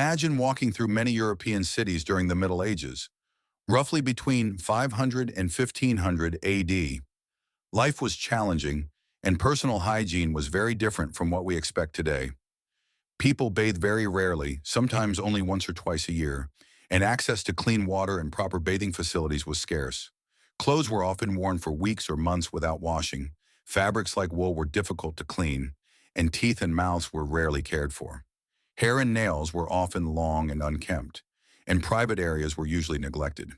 Imagine walking through many European cities during the Middle Ages, roughly between 500 and 1500 AD. Life was challenging, and personal hygiene was very different from what we expect today. People bathed very rarely, sometimes only once or twice a year, and access to clean water and proper bathing facilities was scarce. Clothes were often worn for weeks or months without washing, fabrics like wool were difficult to clean, and teeth and mouths were rarely cared for. Hair and nails were often long and unkempt, and private areas were usually neglected.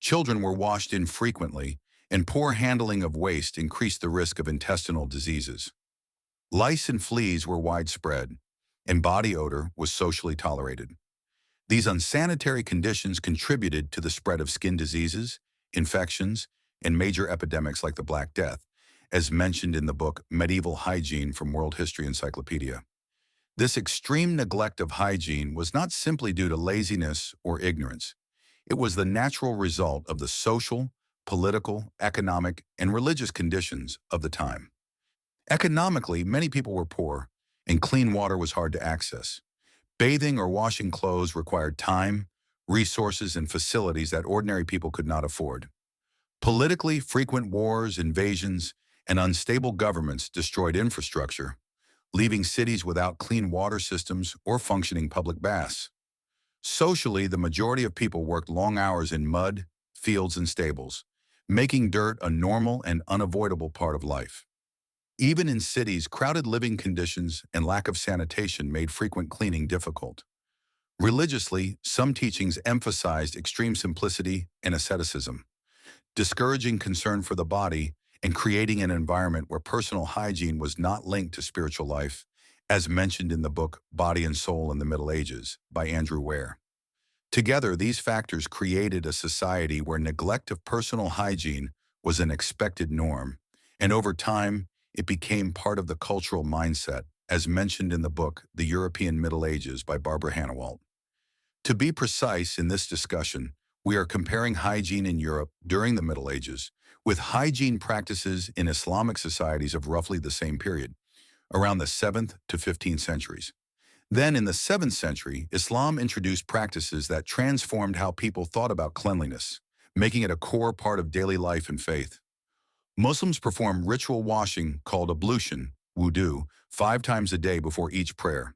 Children were washed infrequently, and poor handling of waste increased the risk of intestinal diseases. Lice and fleas were widespread, and body odor was socially tolerated. These unsanitary conditions contributed to the spread of skin diseases, infections, and major epidemics like the Black Death, as mentioned in the book Medieval Hygiene from World History Encyclopedia. This extreme neglect of hygiene was not simply due to laziness or ignorance. It was the natural result of the social, political, economic, and religious conditions of the time. Economically, many people were poor, and clean water was hard to access. Bathing or washing clothes required time, resources, and facilities that ordinary people could not afford. Politically, frequent wars, invasions, and unstable governments destroyed infrastructure, leaving cities without clean water systems or functioning public baths. Socially, the majority of people worked long hours in mud, fields, and stables, making dirt a normal and unavoidable part of life. Even in cities, crowded living conditions and lack of sanitation made frequent cleaning difficult. Religiously, some teachings emphasized extreme simplicity and asceticism, discouraging concern for the body and creating an environment where personal hygiene was not linked to spiritual life, as mentioned in the book Body and Soul in the Middle Ages by Andrew Ware. Together, these factors created a society where neglect of personal hygiene was an expected norm, and over time, it became part of the cultural mindset, as mentioned in the book The European Middle Ages by Barbara Hannawalt. To be precise in this discussion, we are comparing hygiene in Europe during the Middle Ages with hygiene practices in Islamic societies of roughly the same period, around the 7th to 15th centuries. Then, in the 7th century, Islam introduced practices that transformed how people thought about cleanliness, making it a core part of daily life and faith. Muslims perform ritual washing called ablution, wudu, 5 times a day before each prayer.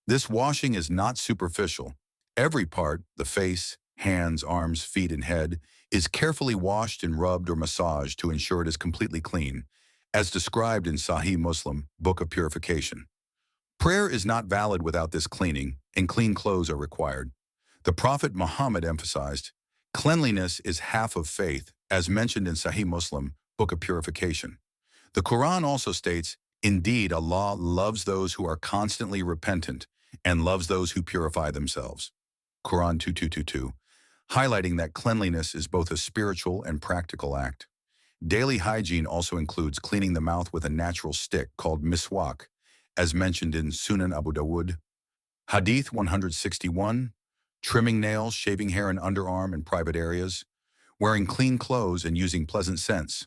This washing is not superficial. Every part, the face, hands, arms, feet, and head, is carefully washed and rubbed or massaged to ensure it is completely clean, as described in Sahih Muslim, Book of Purification. Prayer is not valid without this cleaning, and clean clothes are required. The Prophet Muhammad emphasized, cleanliness is half of faith, as mentioned in Sahih Muslim, Book of Purification. The Quran also states, indeed, Allah loves those who are constantly repentant and loves those who purify themselves. Quran 2222, highlighting that cleanliness is both a spiritual and practical act. Daily hygiene also includes cleaning the mouth with a natural stick called miswak, as mentioned in Sunan Abu Dawud. Hadith 161, trimming nails, shaving hair and underarm in private areas, wearing clean clothes and using pleasant scents.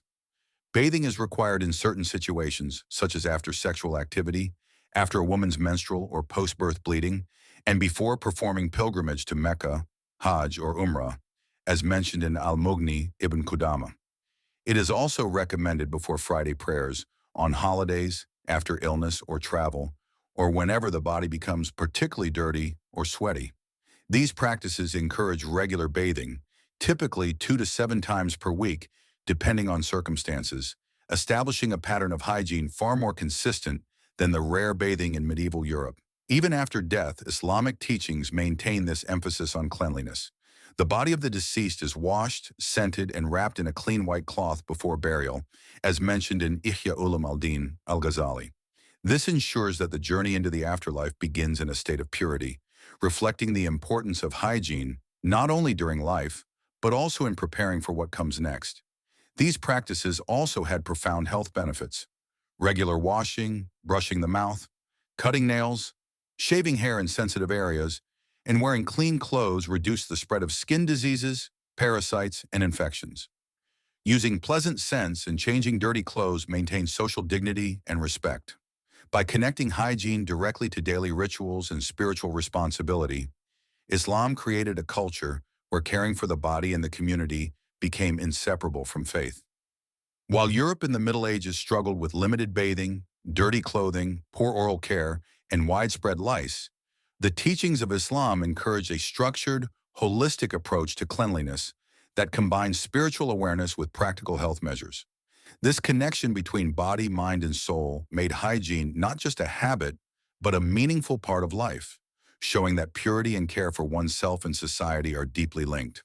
Bathing is required in certain situations, such as after sexual activity, after a woman's menstrual or post-birth bleeding, and before performing pilgrimage to Mecca, Hajj, or Umrah, as mentioned in Al-Mughni ibn Qudama. It is also recommended before Friday prayers, on holidays, after illness or travel, or whenever the body becomes particularly dirty or sweaty. These practices encourage regular bathing, typically 2 to 7 times per week, depending on circumstances, establishing a pattern of hygiene far more consistent than the rare bathing in medieval Europe. Even after death, Islamic teachings maintain this emphasis on cleanliness. The body of the deceased is washed, scented, and wrapped in a clean white cloth before burial, as mentioned in Ihya Ulum al-Din al-Ghazali. This ensures that the journey into the afterlife begins in a state of purity, reflecting the importance of hygiene not only during life, but also in preparing for what comes next. These practices also had profound health benefits. Regular washing, brushing the mouth, cutting nails, shaving hair in sensitive areas, and wearing clean clothes reduced the spread of skin diseases, parasites, and infections. Using pleasant scents and changing dirty clothes maintained social dignity and respect. By connecting hygiene directly to daily rituals and spiritual responsibility, Islam created a culture where caring for the body and the community became inseparable from faith. While Europe in the Middle Ages struggled with limited bathing, dirty clothing, poor oral care, and widespread lice, the teachings of Islam encouraged a structured, holistic approach to cleanliness that combines spiritual awareness with practical health measures. This connection between body, mind, and soul made hygiene not just a habit, but a meaningful part of life, showing that purity and care for oneself and society are deeply linked.